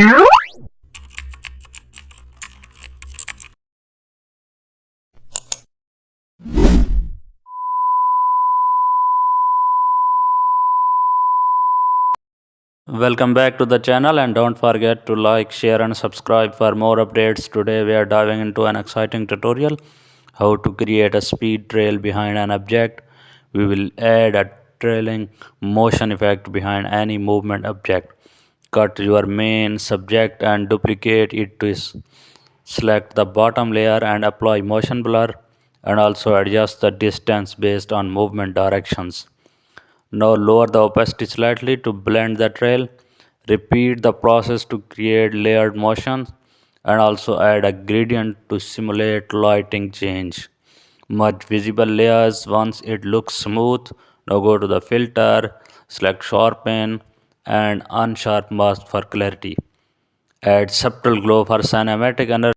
Welcome back to the channel, and don't forget to like, share and subscribe for more updates. Today we are diving into an exciting tutorial how to create a speed trail behind an object. We will add a trailing motion effect behind any movement object. Cut your main subject and duplicate it to select the bottom layer and apply motion blur, and also adjust the distance based on movement directions. Now lower the opacity slightly to blend the trail. Repeat the process to create layered motions, and also add a gradient to simulate lighting change. Merge visible layers once it looks smooth. Now go to the filter, select sharpen and unsharp mask for clarity. Add subtle glow for cinematic energy.